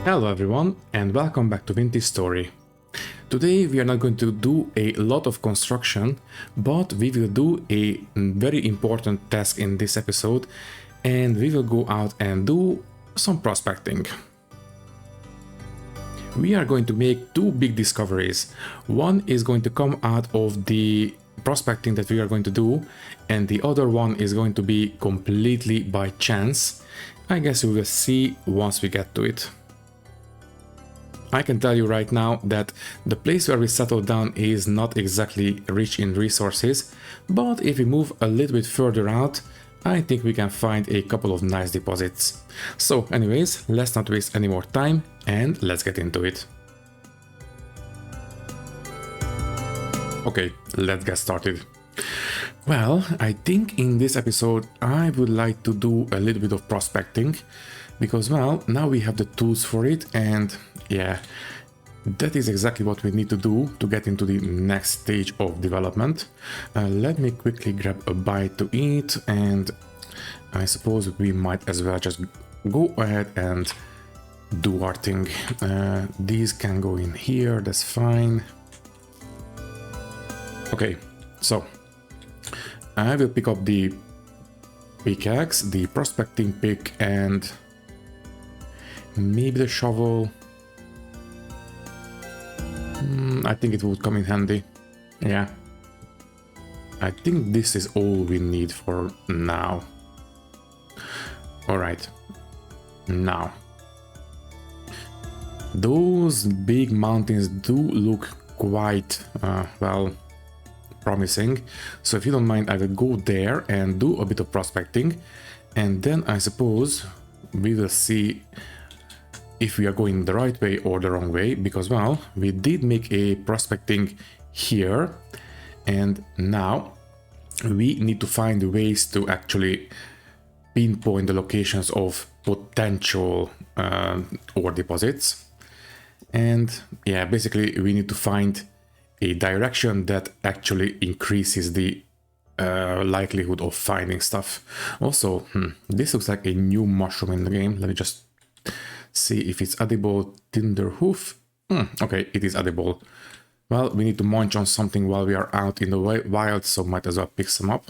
Hello everyone and welcome back to Vintage Story. Today we are not going to do a lot of construction, but we will do a very important task in this episode and we will go out and do some prospecting. We are going to make two big discoveries. One is going to come out of the prospecting that we are going to do, and the other one is going to be completely by chance. I guess we will see once we get to it. I can tell you right now that the place where we settled down is not exactly rich in resources, but if we move a little bit further out, I think we can find a couple of nice deposits. So anyways, let's not waste any more time and let's get into it. Okay, let's get started. Well, I think in this episode I would like to do a little bit of prospecting because, well, now we have the tools for it, and yeah, that is exactly what we need to do to get into the next stage of development. Let me quickly grab a bite to eat, and I suppose we might as well just go ahead and do our thing. These can go in here, that's fine. Okay, so I will pick up the pickaxe, the prospecting pick, and maybe the shovel. I think it would come in handy. Yeah. I think this is all we need for now. Alright. Now. Those big mountains do look quite, well, promising. So if you don't mind, I will go there and do a bit of prospecting. And then I suppose we will see if we are going the right way or the wrong way, because, well, we did make a prospecting here, and now we need to find ways to actually pinpoint the locations of potential ore deposits. And yeah, basically we need to find a direction that actually increases the likelihood of finding stuff. Also, this looks like a new mushroom in the game. Let me just see if it's edible. Tinder hoof. Okay, it is edible. Well, we need to munch on something while we are out in the wild, so might as well pick some up.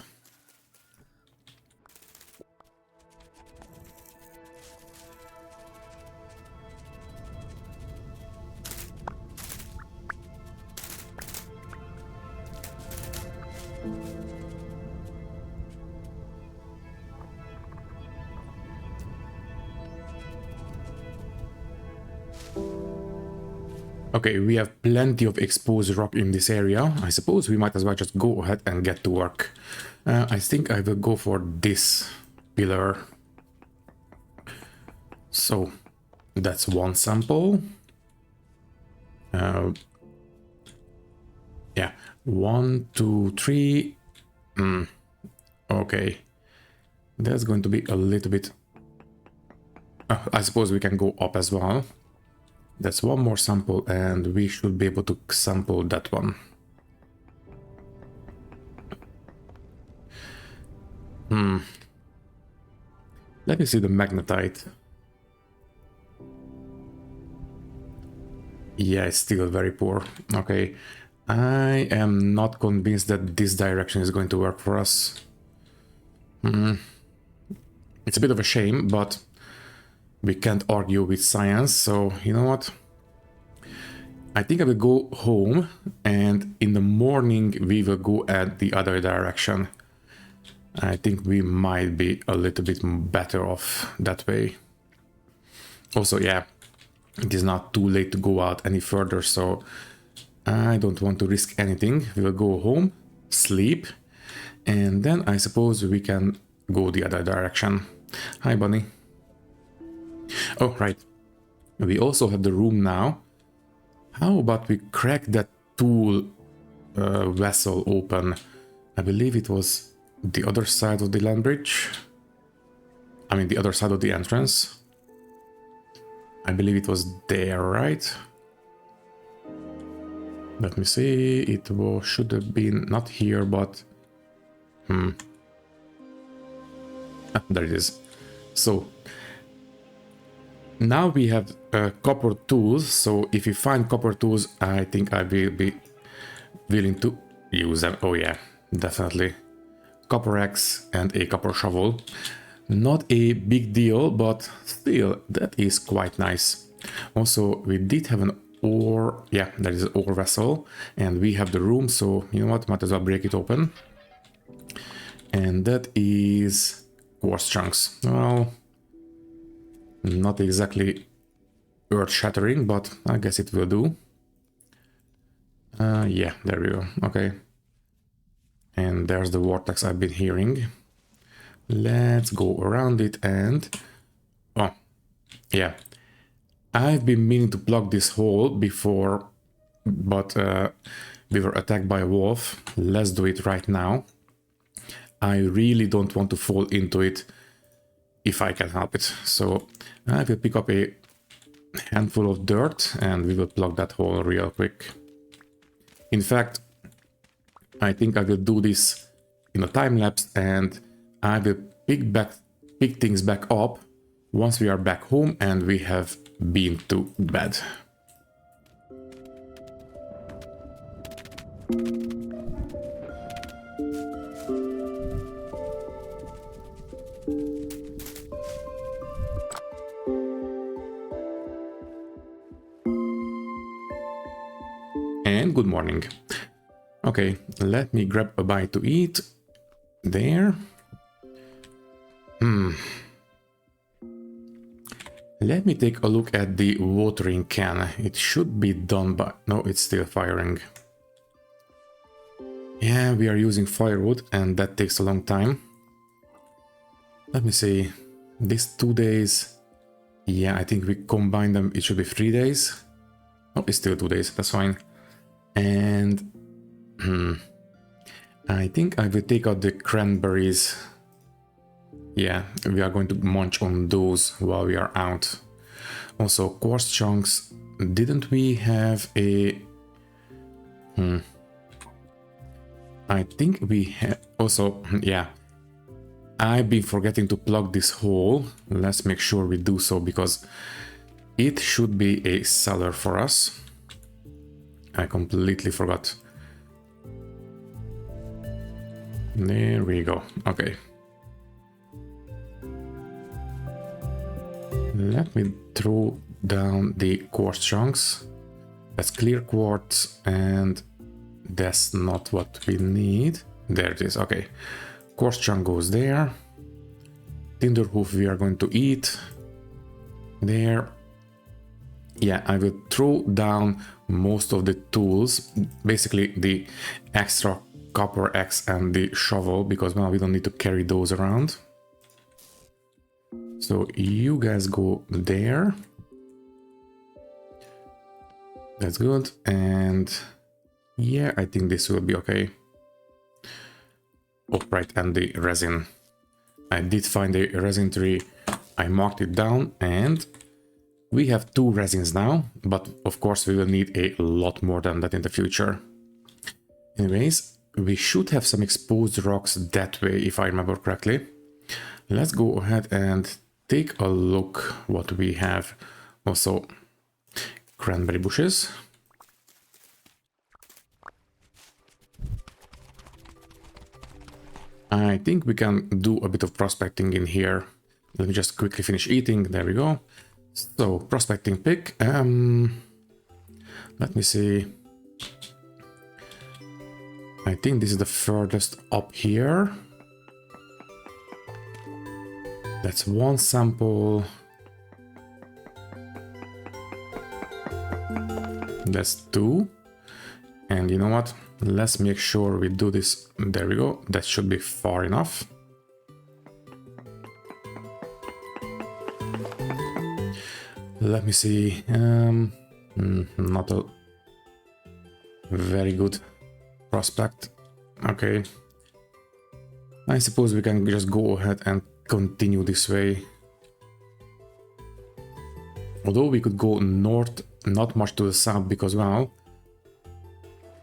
Okay, we have plenty of exposed rock in this area. I suppose we might as well just go ahead and get to work. I think I will go for this pillar. So that's one sample. Yeah, 1, 2, 3. Okay, that's going to be a little bit. I suppose we can go up as well. That's one more sample, and we should be able to sample that one. Let me see the magnetite. Yeah, it's still very poor. Okay, I am not convinced that this direction is going to work for us. It's a bit of a shame, but we can't argue with science, so you know what? I think I will go home, and in the morning we will go at the other direction. I think we might be a little bit better off that way. Also, yeah, it is not too late to go out any further, so I don't want to risk anything. We will go home, sleep, and then I suppose we can go the other direction. Hi, bunny. Oh, right. We also have the room now. How about we crack that tool vessel open? I believe it was the other side of the land bridge. I mean, the other side of the entrance. I believe it was there, right? Let me see. It should have been not here, but... there it is. So now we have copper tools, so if you find copper tools, I think I will be willing to use them. Oh yeah, definitely. Copper axe and a copper shovel. Not a big deal, but still, that is quite nice. Also, we did have an ore, yeah, that is an ore vessel, and we have the room, so you know what, might as well break it open. And that is quartz chunks. Well, not exactly earth-shattering, but I guess it will do. Yeah, there we go, okay. And there's the vortex I've been hearing. Let's go around it and... oh, yeah. I've been meaning to plug this hole before, but we were attacked by a wolf. Let's do it right now. I really don't want to fall into it if I can help it. So I will pick up a handful of dirt and we will plug that hole real quick. In fact, I think I will do this in a time lapse and I will pick things back up once we are back home and we have been to bed. And good morning. Okay, let me grab a bite to eat. There. Let me take a look at the watering can. It should be done, but no, it's still firing. Yeah, we are using firewood and that takes a long time. Let me see. These 2 days. Yeah, I think we combine them. It should be 3 days. Oh, it's still 2 days. That's fine. And I think I will take out the cranberries. Yeah, we are going to munch on those while we are out. Also, quartz chunks. Didn't we have a... I think we have... also, yeah. I've been forgetting to plug this hole. Let's make sure we do so, because it should be a cellar for us. I completely forgot. There we go. Okay. Let me throw down the quartz chunks. That's clear quartz, and that's not what we need. There it is. Okay. Quartz chunk goes there. Tinder hoof we are going to eat. There. Yeah, I will throw down most of the tools, basically the extra copper axe and the shovel, because well, we don't need to carry those around. So you guys go there. That's good. And yeah, I think this will be okay. Oh, right, and the resin. I did find a resin tree. I marked it down and we have 2 resins now, but of course we will need a lot more than that in the future. Anyways, we should have some exposed rocks that way, if I remember correctly. Let's go ahead and take a look what we have. Also, cranberry bushes. I think we can do a bit of prospecting in here. Let me just quickly finish eating. There we go. So, prospecting pick. Let me see. I think this is the furthest up here. That's 1 sample. That's 2. And you know what? Let's make sure we do this. There we go. That should be far enough. Let me see. Not a very good prospect. Okay. I suppose we can just go ahead and continue this way. Although we could go north, not much to the south, because well,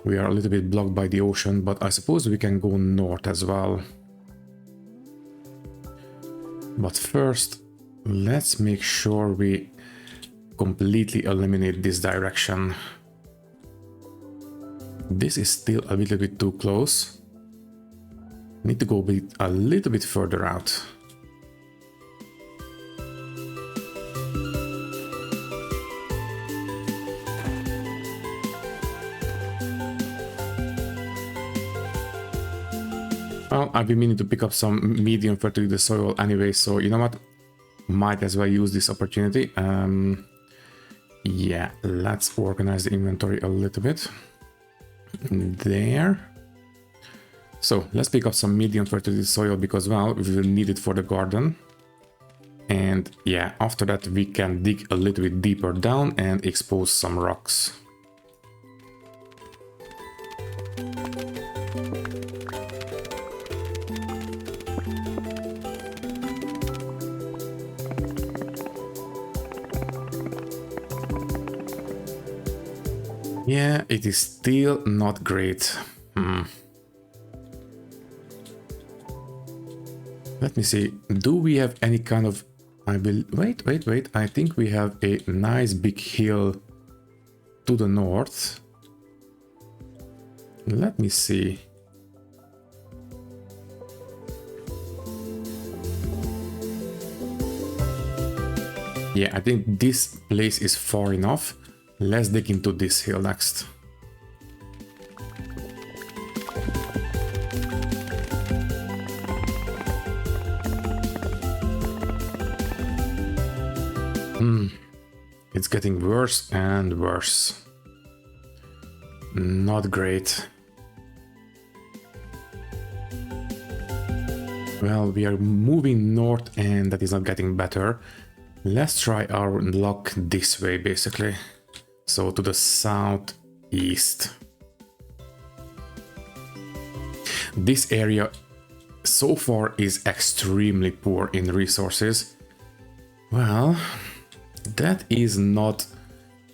we are a little bit blocked by the ocean, but I suppose we can go north as well. But first, let's make sure we completely eliminate this direction. This is still a little bit too close. Need to go a little bit further out. Well, I've been meaning to pick up some medium fertility soil anyway, so you know what? Might as well use this opportunity. Yeah, let's organize the inventory a little bit. There. So let's pick up some medium fertility soil because, well, we will need it for the garden. And yeah, after that we can dig a little bit deeper down and expose some rocks. Yeah, it is still not great. Let me see. Do we have any kind of... Wait. I think we have a nice big hill to the north. Let me see. Yeah, I think this place is far enough. Let's dig into this hill next. It's getting worse and worse. Not great. Well, we are moving north and that is not getting better. Let's try our luck this way, basically. So to the southeast. This area so far is extremely poor in resources. Well, that is not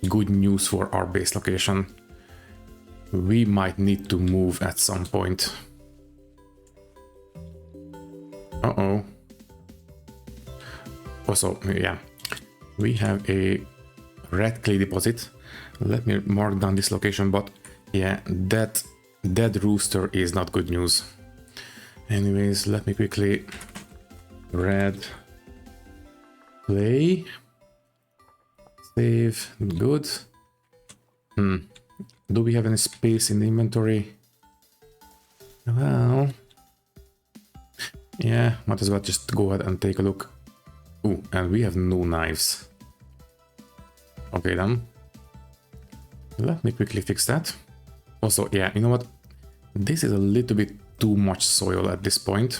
good news for our base location. We might need to move at some point. Uh-oh. Also, yeah, we have a red clay deposit. Let me mark down this location, but yeah, that dead rooster is not good news. Anyways, let me quickly red clay. Save, good. Do we have any space in the inventory? Well, yeah, might as well just go ahead and take a look. Ooh, and we have no knives. Okay then. Let me quickly fix that. Also, yeah, you know what? This is a little bit too much soil at this point.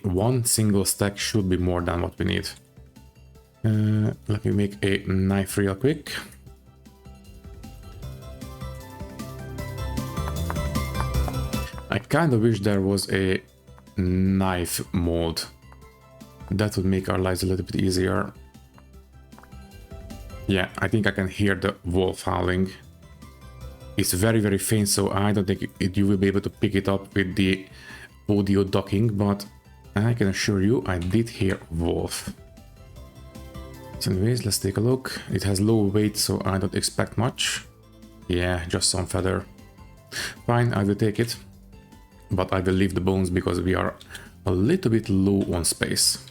One single stack should be more than what we need. Let me make a knife real quick. I kind of wish there was a knife mold. That would make our lives a little bit easier. Yeah, I think I can hear the wolf howling. It's very, very faint, so I don't think you will be able to pick it up with the audio docking, but I can assure you I did hear wolf. So anyways, let's take a look. It has low weight, so I don't expect much. Yeah, just some feather. Fine, I will take it. But I will leave the bones because we are a little bit low on space.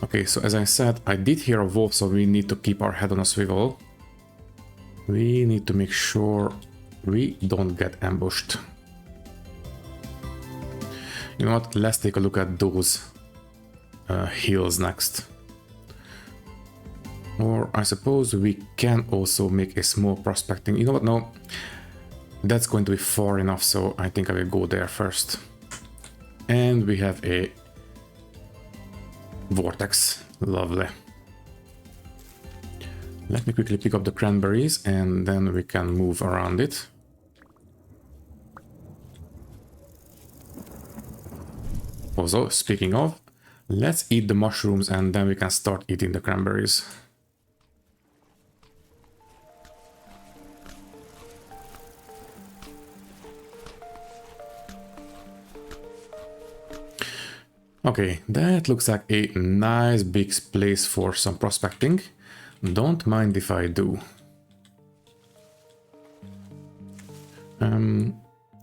Okay, so as I said, I did hear a wolf, so we need to keep our head on a swivel. We need to make sure we don't get ambushed. You know what? Let's take a look at those hills next. Or I suppose we can also make a small prospecting. You know what? No, that's going to be far enough, so I think I will go there first. And we have a vortex. Lovely. Let me quickly pick up the cranberries and then we can move around it. Also, speaking of, let's eat the mushrooms and then we can start eating the cranberries. Okay, that looks like a nice big place for some prospecting. Don't mind if I do.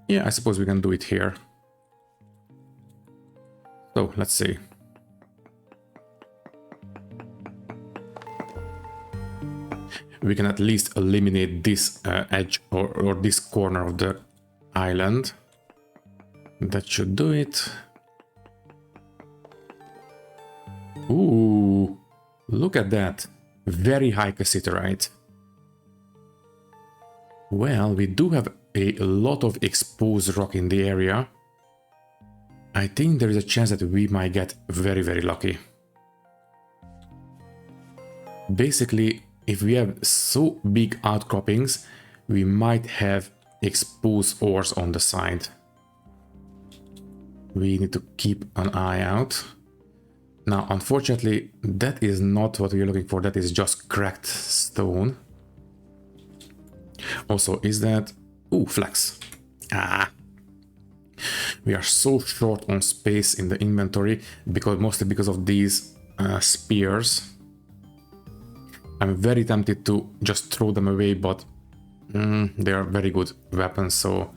Yeah, I suppose we can do it here. So, let's see. We can at least eliminate this edge or this corner of the island. That should do it. Ooh, look at that. Very high cassiterite. Well, we do have a lot of exposed rock in the area. I think there is a chance that we might get very, very lucky. Basically, if we have so big outcroppings, we might have exposed ores on the side. We need to keep an eye out. Now, unfortunately, that is not what we're looking for. That is just cracked stone. Also, is that... Ooh, flax. Ah. We are so short on space in the inventory, mostly because of these spears. I'm very tempted to just throw them away, but they are very good weapons, so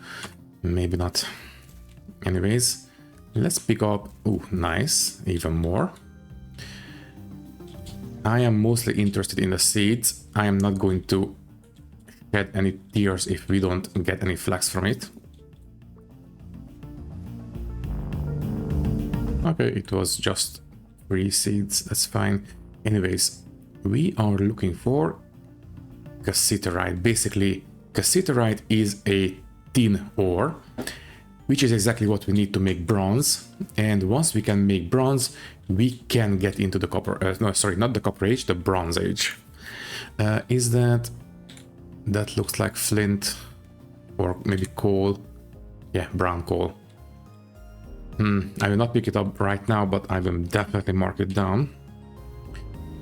maybe not. Anyways, let's pick up... Ooh, nice. Even more. I am mostly interested in the seeds. I am not going to shed any tears if we don't get any flax from it. Okay, it was just 3 seeds, that's fine. Anyways, we are looking for Cassiterite. Basically, Cassiterite is a tin ore, which is exactly what we need to make bronze. And once we can make bronze, we can get into the copper... no, sorry, not the copper age, the bronze age. Is that... That looks like flint or maybe coal. Yeah, brown coal. I will not pick it up right now, but I will definitely mark it down.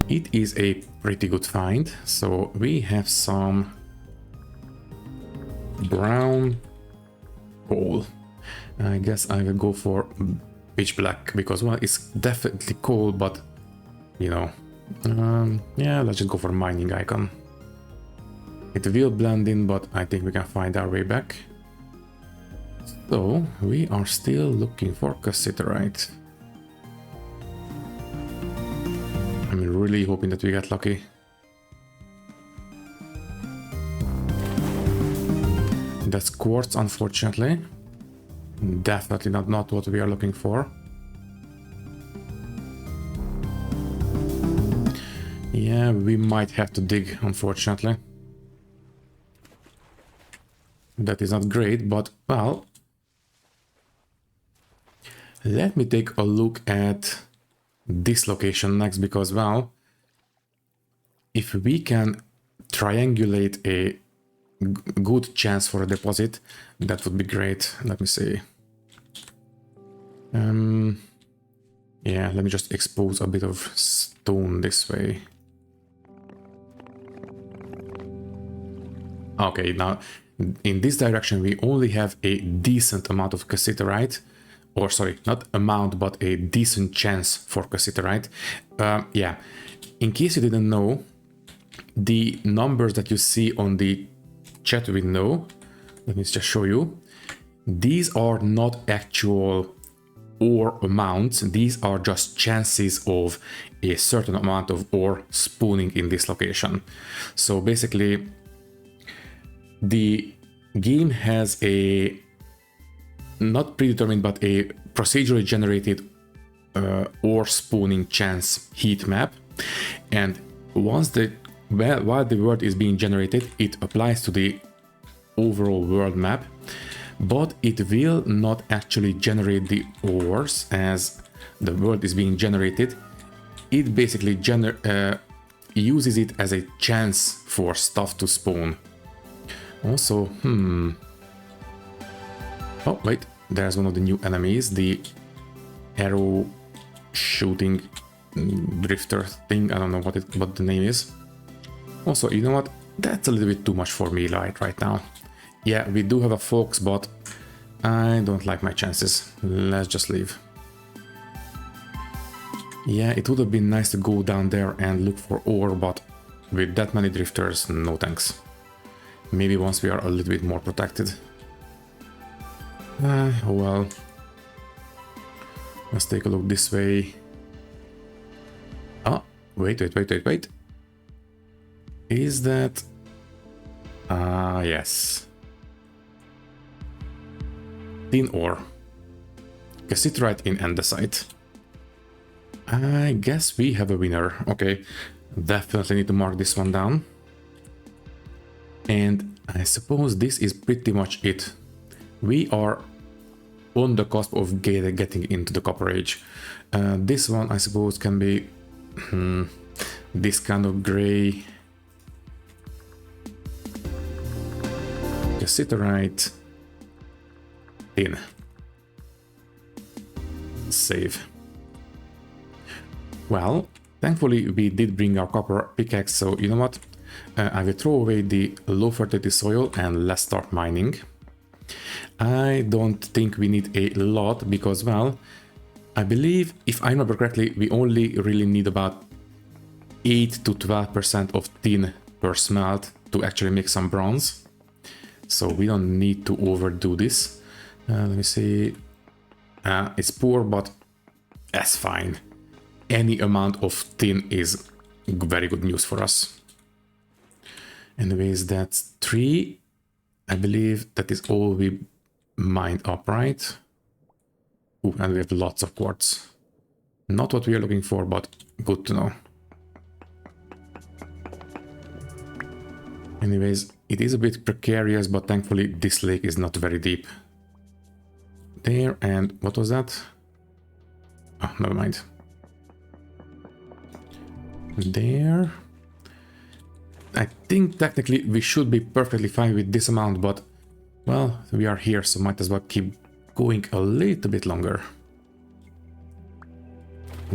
It is a pretty good find. So we have some brown coal. I guess I will go for pitch black because, well, it's definitely coal, but you know, yeah, let's just go for mining icon. It will blend in, but I think we can find our way back. So we are still looking for Cassiterite. I'm really hoping that we get lucky. That's quartz, unfortunately. Definitely not what we are looking for. Yeah, we might have to dig, unfortunately. That is not great, but, well... Let me take a look at this location next, because, well, if we can triangulate a good chance for a deposit, that would be great. Let me see. Yeah, let me just expose a bit of stone this way. Okay, now in this direction we only have a decent amount of cassiterite. Or sorry, not amount, but a decent chance for cassiterite. Yeah, in case you didn't know, the numbers that you see on the chat window, let me just show you. These are not actual ore amounts. These are just chances of a certain amount of ore spawning in this location. So basically, the game has a not predetermined, but a procedurally generated ore spawning chance heat map. And once while the world is being generated, it applies to the overall world map, but it will not actually generate the ores as the world is being generated. It basically uses it as a chance for stuff to spawn. Also, oh, wait, there's one of the new enemies, the arrow shooting drifter thing. I don't know what the name is. Also, you know what? That's a little bit too much for me right now. Yeah, we do have a fox, but I don't like my chances. Let's just leave. Yeah, it would have been nice to go down there and look for ore, but with that many drifters, no thanks. Maybe once we are a little bit more protected. Well, let's take a look this way. Ah, wait. Is that... yes. Tin ore. Cassiterite in andesite. I guess we have a winner. Okay, definitely need to mark this one down. And I suppose this is pretty much it. We are on the cusp of getting into the Copper Age. This one, I suppose, can be this kind of gray. Cassiterite. Tin. Save. Well, thankfully we did bring our copper pickaxe, so you know what? I will throw away the low fertility soil and let's start mining. I don't think we need a lot because, well, I believe, if I remember correctly, we only really need about 8 to 12% of tin per smelt to actually make some bronze. So we don't need to overdo this. Let me see. It's poor, but that's fine. Any amount of tin is very good news for us. Anyways, that's 3. I believe that is all we mined up, right? Ooh, and we have lots of quartz. Not what we are looking for, but good to know. Anyways, it is a bit precarious, but thankfully this lake is not very deep. There, and what was that? Oh, never mind. There. I think technically we should be perfectly fine with this amount, but, well, we are here, so might as well keep going a little bit longer.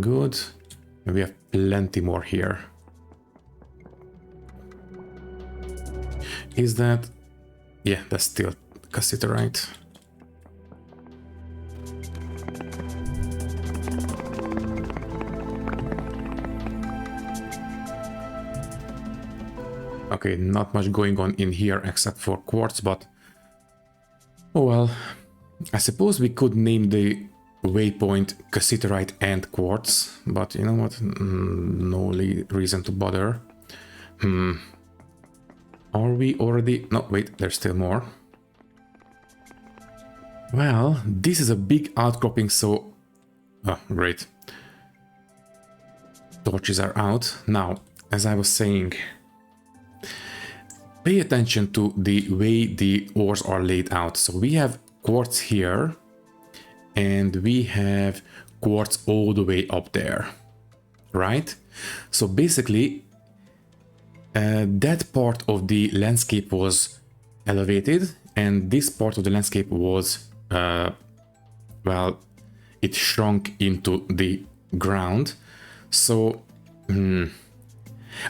Good. And we have plenty more here. Is that... yeah, that's still Cassiterite. Okay, not much going on in here except for quartz, but... oh well. I suppose we could name the waypoint Cassiterite and quartz, but you know what? No reason to bother. Are we already... no, wait, there's still more. Well, this is a big outcropping, so... oh, great. Torches are out. Now, as I was saying... pay attention to the way the ores are laid out. So we have quartz here, and we have quartz all the way up there, right? So basically, that part of the landscape was elevated, and this part of the landscape was, well, it shrunk into the ground. So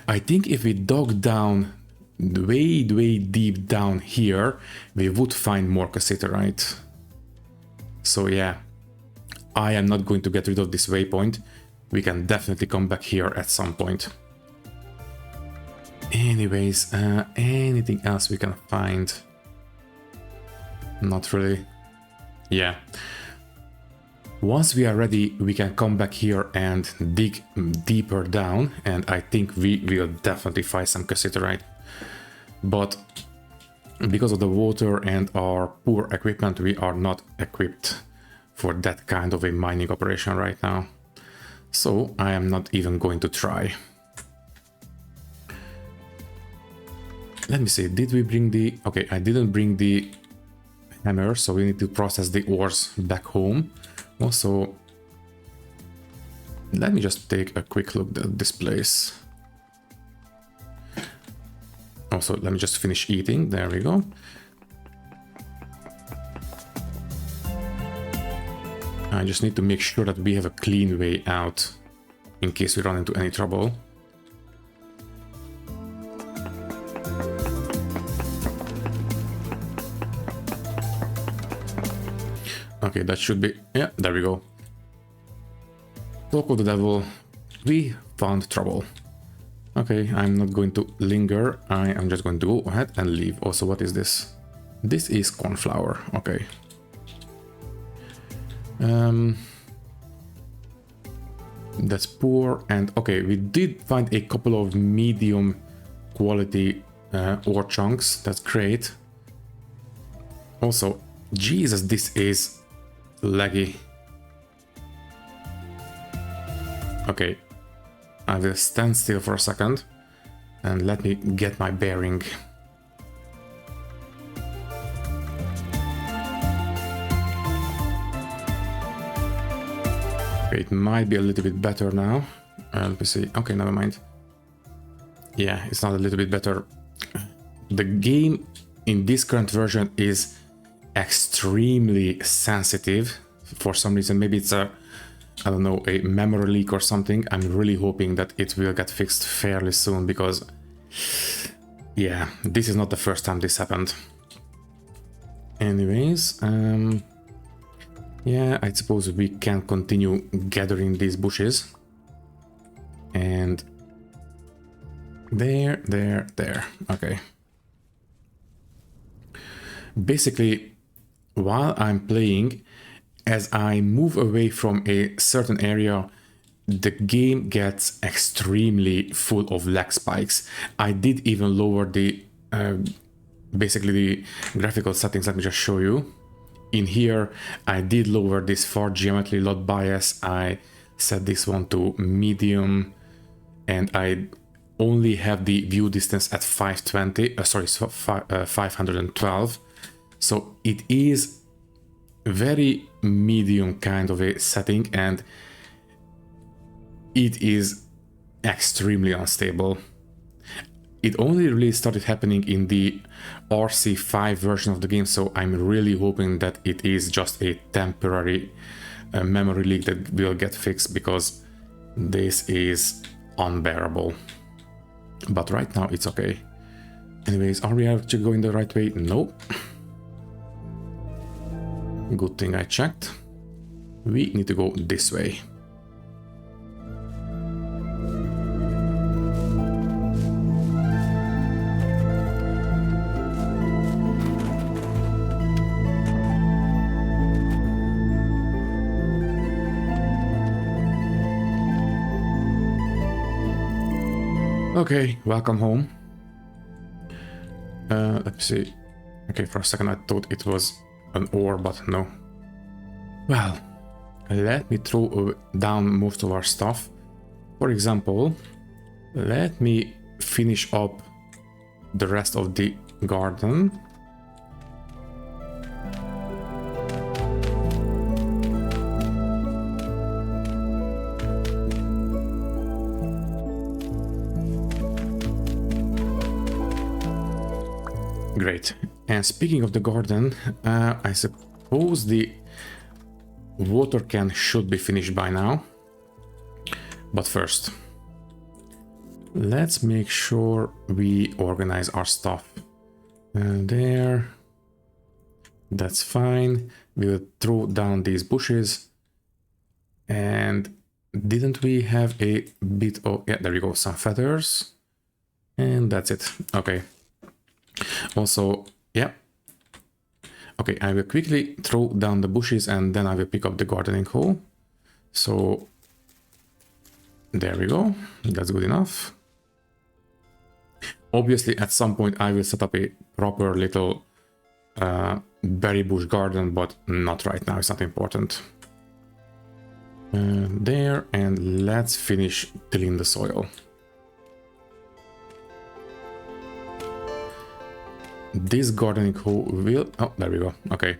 I think if we dug down way deep down here, we would find more Cassiterite. So yeah, I am not going to get rid of this waypoint. We can definitely come back here at some point. Anyways, anything else we can find? Not really. Yeah. Once we are ready, we can come back here and dig deeper down, and I think we will definitely find some Cassiterite. But because of the water and our poor equipment, we are not equipped for that kind of a mining operation right now. So I am not even going to try. Let me see, did we bring the... okay, I didn't bring the hammer, so we need to process the ores back home. Also, let me just take a quick look at this place. Also, let me just finish eating. There we go. I just need to make sure that we have a clean way out in case we run into any trouble. Okay, that should be... yeah, there we go. Talk of the devil, we found trouble. Okay, I'm not going to linger. I am just going to go ahead and leave. Also, what is this? This is cornflower. Okay. That's poor. And okay, we did find a couple of medium quality ore chunks. That's great. Also, Jesus, this is laggy. Okay, I will stand still for a second and let me get my bearing. Okay, it might be a little bit better now. Let me see. Okay, never mind. Yeah, it's not a little bit better. The game in this current version is extremely sensitive for some reason. Maybe it's a, I don't know, a memory leak or something. I'm really hoping that it will get fixed fairly soon because, yeah, this is not the first time this happened. Anyways, yeah, I suppose we can continue gathering these bushes. And there. Okay. Basically, while I'm playing, as I move away from a certain area, the game gets extremely full of lag spikes. I did even lower the basically the graphical settings. Let me just show you. In here, I did lower this for geometry lot bias. I set this one to medium, and I only have the view distance at 512. So it is very medium kind of a setting, and it is extremely unstable. It only really started happening in the RC5 version of the game, so I'm really hoping that it is just a temporary memory leak that will get fixed, because this is unbearable. But right now it's okay. Anyways, are we actually going the right way? No. Good thing I checked. We need to go this way. Okay, welcome home. Let's see. Okay, for a second I thought it was an ore, but no. Well, let me throw down most of our stuff. For example, let me finish up the rest of the garden. Great. And speaking of the garden, I suppose the water can should be finished by now. But first, let's make sure we organize our stuff. There. That's fine. We'll throw down these bushes. And didn't we have a bit of... Yeah, there we go. Some feathers. And that's it. Okay. Also, yeah. Okay, I will quickly throw down the bushes and then I will pick up the gardening hoe. So, there we go. That's good enough. Obviously, at some point I will set up a proper little berry bush garden, but not right now. It's not important. There, and let's finish tilling the soil. This gardening hoe will... Oh, there we go. Okay.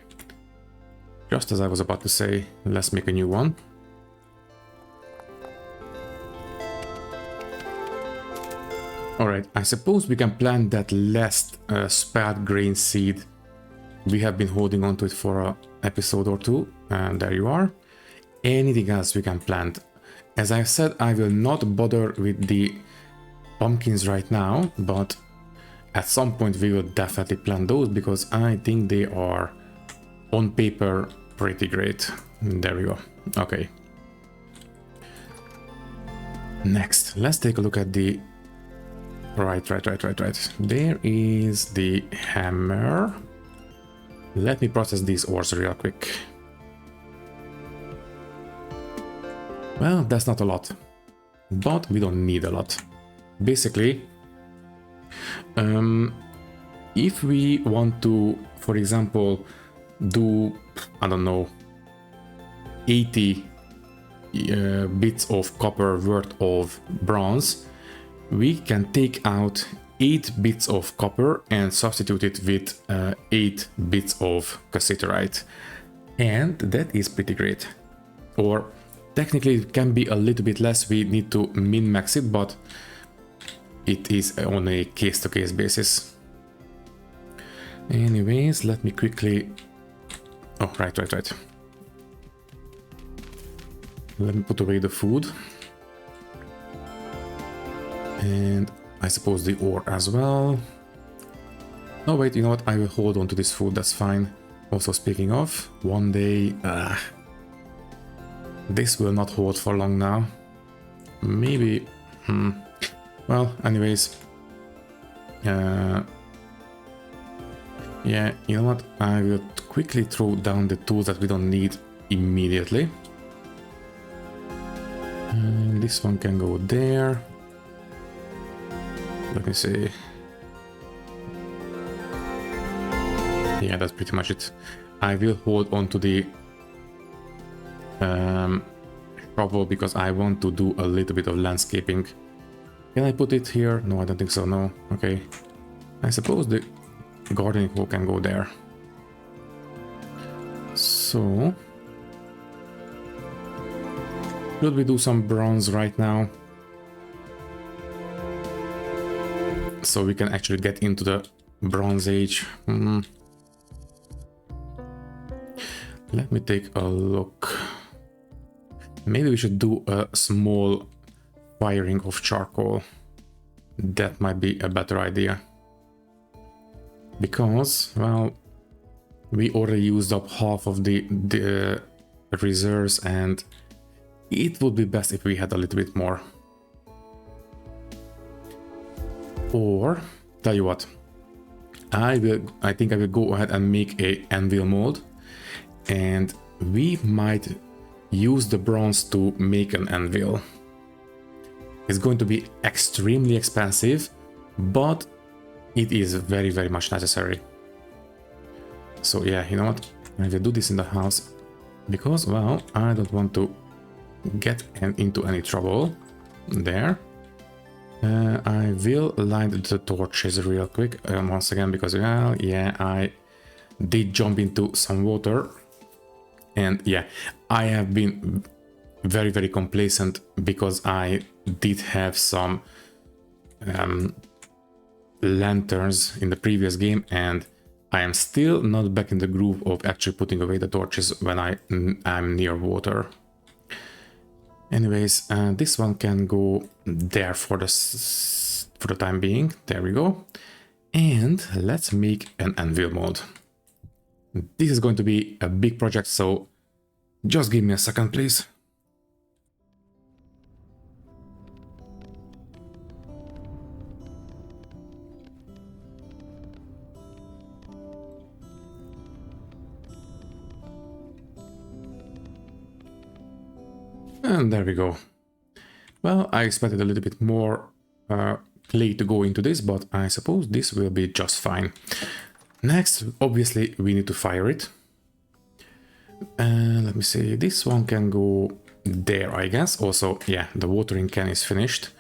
Just as I was about to say, let's make a new one. Alright, I suppose we can plant that last spad grain seed. We have been holding on to it for an episode or two. And there you are. Anything else we can plant. As I said, I will not bother with the pumpkins right now, but at some point we will definitely plant those because I think they are on paper pretty great. There we go. Okay. Next, let's take a look at the... Right. There is the hammer. Let me process these ores real quick. Well, that's not a lot, but we don't need a lot. Basically, if we want to, for example, do, I don't know, 80 bits of copper worth of bronze, we can take out 8 bits of copper and substitute it with 8 bits of cassiterite. And that is pretty great. Or technically it can be a little bit less, we need to min-max it, but it is on a case-to-case basis. Anyways, let me quickly... Oh, right. Let me put away the food. And I suppose the ore as well. Oh wait, you know what? I will hold on to this food, that's fine. Also, speaking of, one day... this will not hold for long now. Maybe... Well, anyways... yeah, you know what? I will quickly throw down the tools that we don't need immediately. And this one can go there. Let me see. Yeah, that's pretty much it. I will hold on to the shovel because I want to do a little bit of landscaping. Can I put it here? No, I don't think so, no. Okay. I suppose the gardening hoe can go there. So... should we do some bronze right now? So we can actually get into the Bronze Age. Let me take a look. Maybe we should do a small firing of charcoal. That might be a better idea. Because, well, we already used up half of the reserves, and it would be best if we had a little bit more. Or, tell you what, I think I will go ahead and make a anvil mold, and we might use the bronze to make an anvil. It's going to be extremely expensive, but it is very, very much necessary. So yeah, you know what, I will do this in the house, because, well, I don't want to get into any trouble there. I will light the torches real quick once again, because, well, yeah, I did jump into some water, and yeah, I have been very, very complacent because I did have some lanterns in the previous game, and I am still not back in the groove of actually putting away the torches when I'm near water. Anyways, this one can go there for the time being. There we go. And let's make an anvil mold. This is going to be a big project, so just give me a second, please. And there we go. Well, I expected a little bit more clay to go into this, but I suppose this will be just fine. Next, obviously, we need to fire it. Let me see, this one can go there, I guess. Also, yeah, the watering can is finished.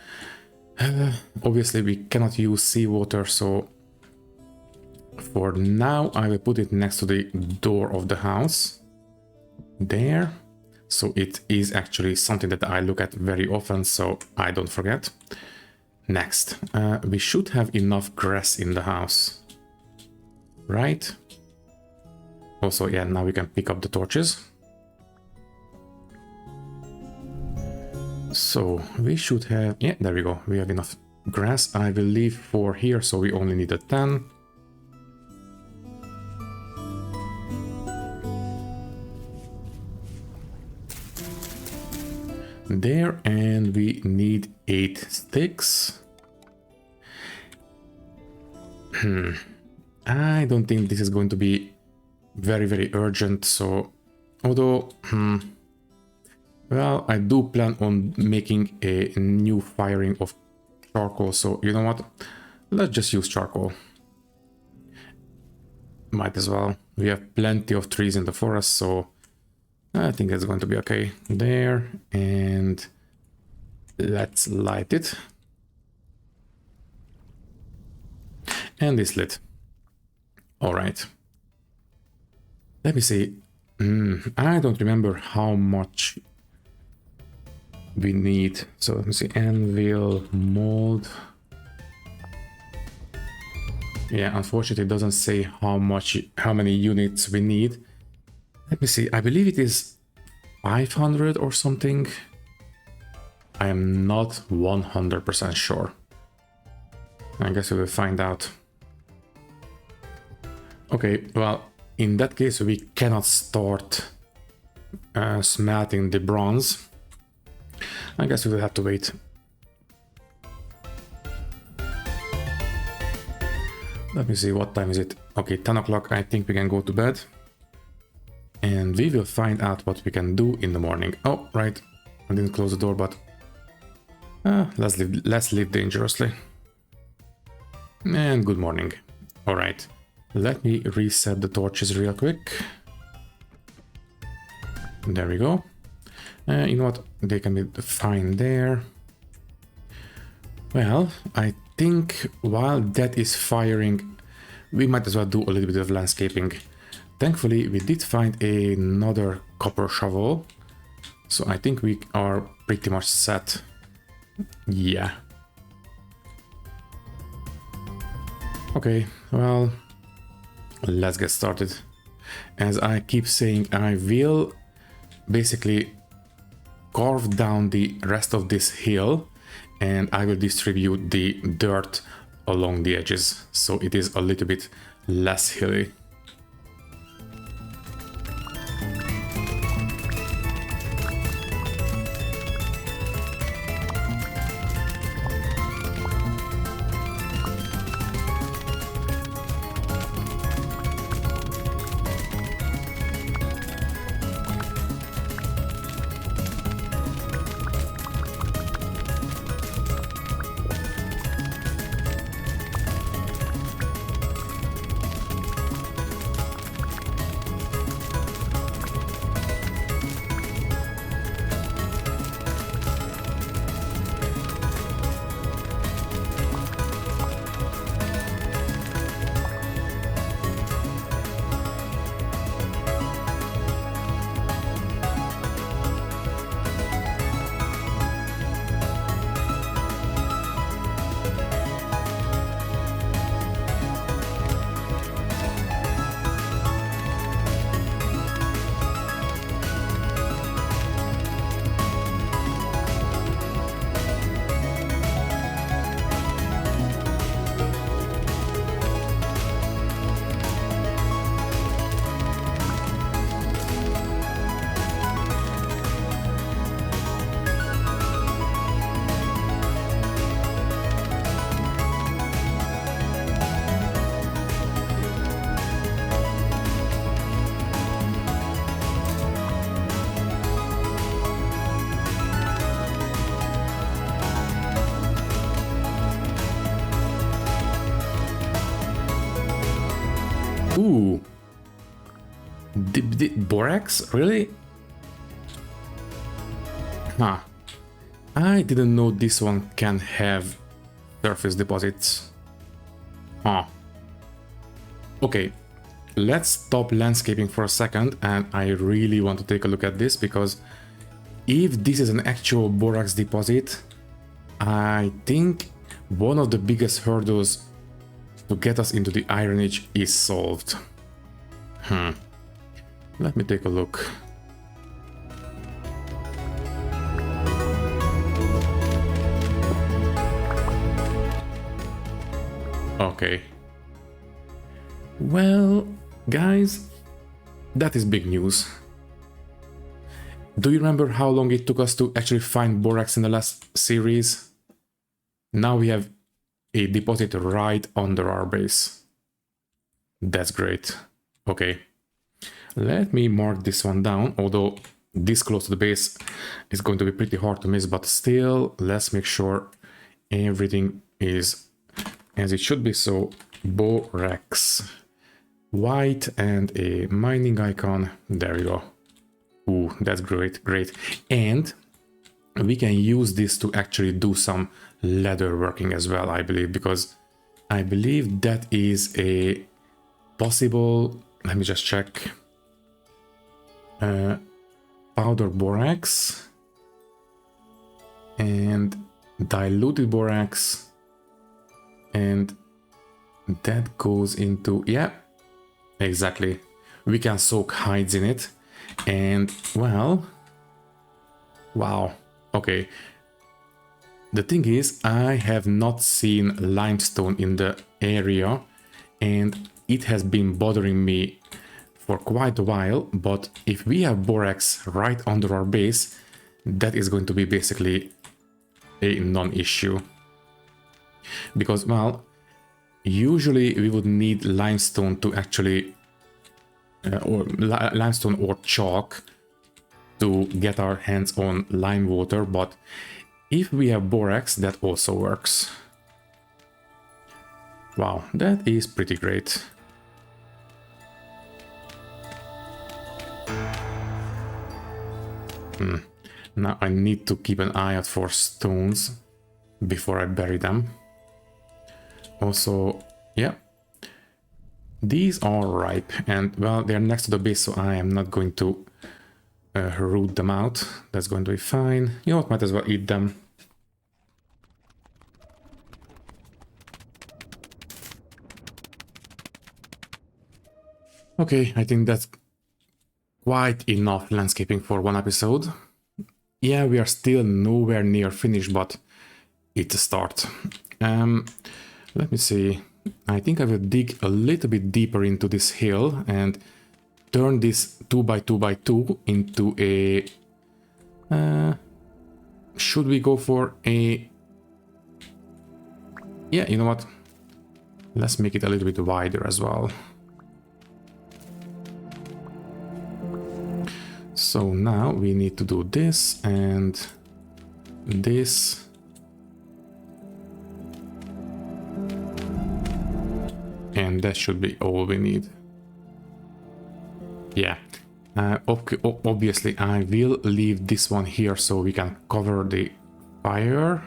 Obviously, we cannot use seawater, so for now, I will put it next to the door of the house. There. So it is actually something that I look at very often, so I don't forget. Next, we should have enough grass in the house, right? Also, yeah, now we can pick up the torches. So we should have, yeah, there we go. We have enough grass. I will leave 4 here, so we only need a 10. there, and we need 8 sticks. I don't think this is going to be very urgent, so although well, I do plan on making a new firing of charcoal, so you know what, let's just use charcoal. Might as well. We have plenty of trees in the forest, so I think that's going to be okay. There, and let's light it. And it's lit. All right. Let me see. I don't remember how much we need. So let me see. Anvil, mold. Yeah, unfortunately it doesn't say how many units we need. Let me see. I believe it is 500 or something. I am not 100% sure. I guess we will find out. Okay, well, in that case we cannot start smelting the bronze. I guess we will have to wait. Let me see, what time is it? Okay, 10 o'clock, I think we can go to bed. And we will find out what we can do in the morning. Oh, right, I didn't close the door, but let's live dangerously. And good morning. All right, let me reset the torches real quick. There we go. You know what, they can be fine there. Well, I think while that is firing, we might as well do a little bit of landscaping. Thankfully, we did find another copper shovel, so I think we are pretty much set. Yeah. Okay, well, let's get started. As I keep saying, I will basically carve down the rest of this hill, and I will distribute the dirt along the edges, so it is a little bit less hilly. Ooh. Borax? Really? Huh. I didn't know this one can have surface deposits. Huh. Okay. Let's stop landscaping for a second, and I really want to take a look at this, because if this is an actual borax deposit, I think one of the biggest hurdles to get us into the Iron Age is solved. Let me take a look. Okay. Well, guys, that is big news. Do you remember how long it took us to actually find borax in the last series? Now we have a deposit right under our base. That's great. Okay. Let me mark this one down, although this close to the base is going to be pretty hard to miss, but still, let's make sure everything is as it should be. So borax, white, and a mining icon. There we go. Ooh, that's great, great. And we can use this to actually do some leather working as well, I believe, because I believe that is a possible, let me just check, powder borax and diluted borax, and that goes into, yeah, exactly, we can soak hides in it. And well, wow, okay, the thing is, I have not seen limestone in the area and it has been bothering me for quite a while, but if we have borax right under our base, that is going to be basically a non-issue. Because, well, usually we would need limestone to actually, limestone or chalk to get our hands on lime water, but if we have borax, that also works. Wow, that is pretty great. Now I need to keep an eye out for stones before I bury them. Also, yeah, these are ripe and, well, they're next to the base, so I am not going to root them out. That's going to be fine. You know what, might as well eat them. Okay, I think that's quite enough landscaping for one episode. Yeah, we are still nowhere near finished, but it's a start. Let me see. I think I will dig a little bit deeper into this hill and turn this 2x2x2 into a... should we go for a... Yeah, you know what? Let's make it a little bit wider as well. So now we need to do this and this. And that should be all we need. Yeah. Obviously I will leave this one here so we can cover the fire.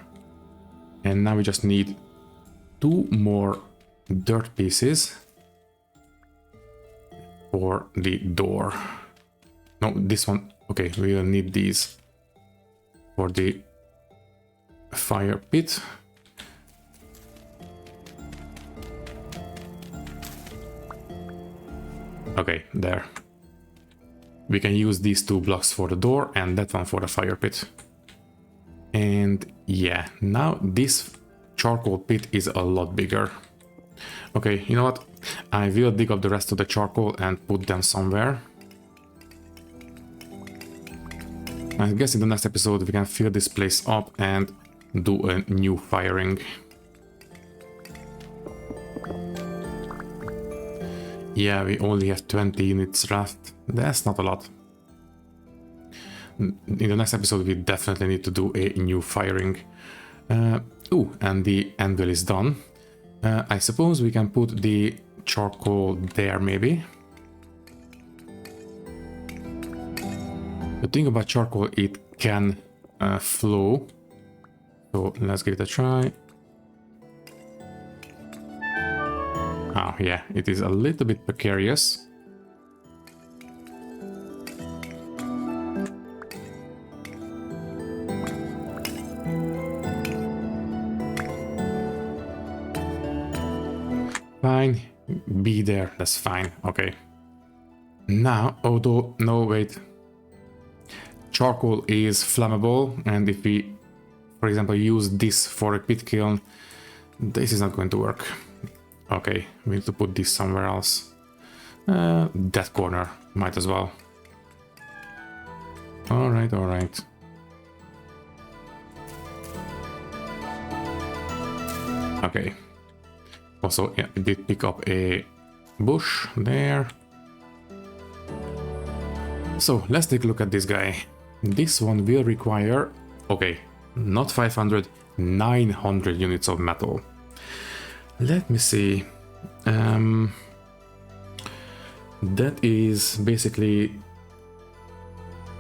And now we just need 2 more dirt pieces for the door. No, this one. Okay, we will need these for the fire pit. Okay, there. We can use these 2 blocks for the door and that one for the fire pit. And yeah, now this charcoal pit is a lot bigger. Okay, you know what? I will dig up the rest of the charcoal and put them somewhere. I guess in the next episode we can fill this place up and do a new firing. Yeah, we only have 20 units left. That's not a lot. In the next episode we definitely need to do a new firing. Ooh, and the anvil is done. I suppose we can put the charcoal there maybe. The thing about charcoal, it can flow. So let's give it a try. Oh yeah, it is a little bit precarious. Fine, be there, that's fine, okay. Now, although, no, wait. Charcoal is flammable, and if we, for example, use this for a pit kiln, this is not going to work. Okay, we need to put this somewhere else. That corner, might as well. All right, all right. Okay. Also, yeah, I did pick up a bush there. So let's take a look at this guy. This one will require, okay, not 500, 900 units of metal. Let me see. That is basically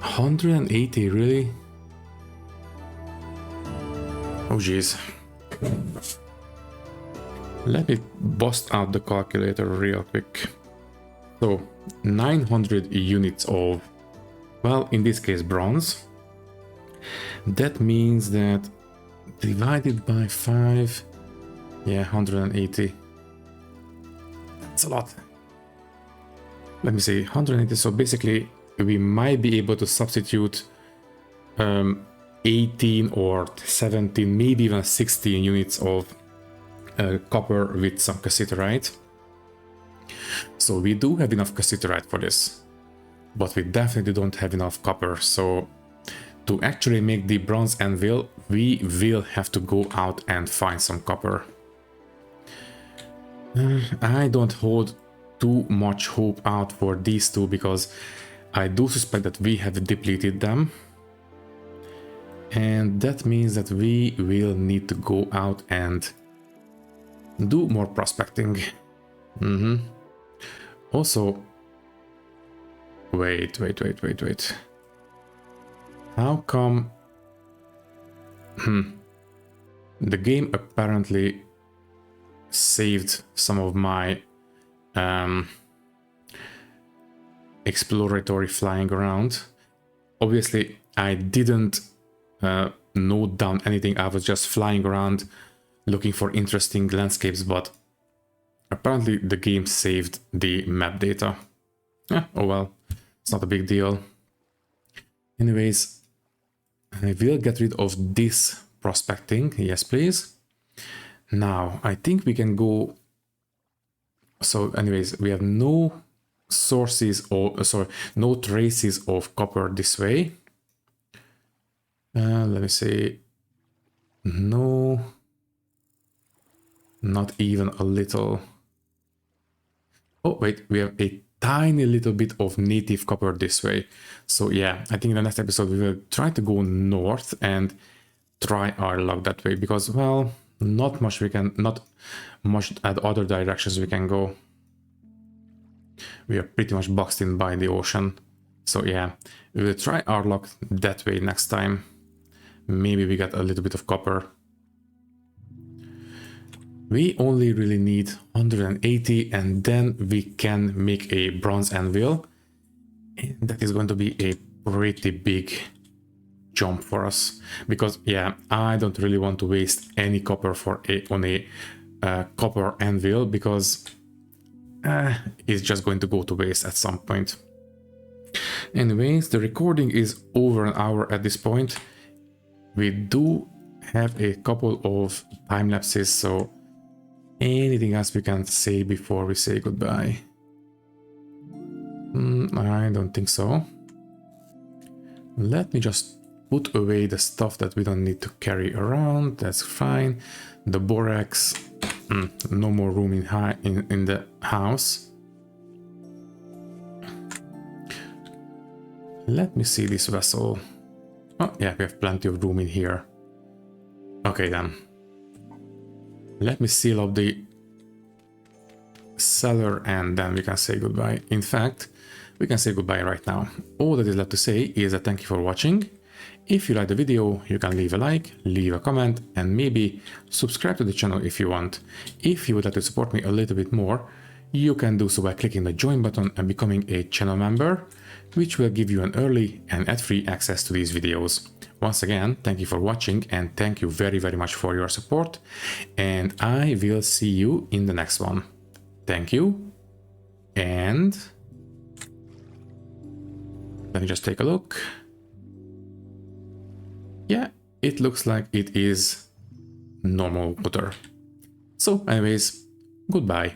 180, really? Oh geez. Let me bust out the calculator real quick. So 900 units of, well, in this case bronze. That means that divided by 5, yeah, 180. That's a lot. Let me see, 180. So basically we might be able to substitute 18 or 17, maybe even 16 units of copper with some cassiterite. So we do have enough cassiterite for this, but we definitely don't have enough copper. So to actually make the bronze anvil, we will have to go out and find some copper. I don't hold too much hope out for these two because I do suspect that we have depleted them. And that means that we will need to go out and do more prospecting. Also, wait. How come? The game apparently saved some of my exploratory flying around. Obviously, I didn't note down anything. I was just flying around looking for interesting landscapes, but apparently the game saved the map data. Oh well, it's not a big deal. Anyways, I will get rid of this prospecting. Yes, please. Now, I think we can go... So anyways, we have no sources or, no traces of copper this way. Let me see. No. Not even a little. Oh, wait, we have a tiny little bit of native copper this way. So yeah, I think in the next episode we will try to go north and try our luck that way, because, well, not much at other directions we can go. We are pretty much boxed in by the ocean. So yeah, we will try our luck that way next time. Maybe we get a little bit of copper. We only really need 180 and then we can make a bronze anvil. And that is going to be a pretty big jump for us. Because yeah, I don't really want to waste any copper on a copper anvil, because it's just going to go to waste at some point. Anyways, the recording is over an hour at this point. We do have a couple of time lapses, so anything else we can say before we say goodbye? I don't think so. Let me just put away the stuff that we don't need to carry around. That's fine. The borax, no more room in the house. Let me see this vessel. Oh yeah, we have plenty of room in here. Okay then. Let me seal up the cellar and then we can say goodbye. In fact, we can say goodbye right now. All that is left to say is that thank you for watching. If you like the video, you can leave a like, leave a comment, and maybe subscribe to the channel if you want. If you would like to support me a little bit more, you can do so by clicking the join button and becoming a channel member, which will give you an early and ad-free access to these videos. Once again, thank you for watching and thank you very, very much for your support. And I will see you in the next one. Thank you. And let me just take a look. Yeah, it looks like it is normal water. So anyways, goodbye.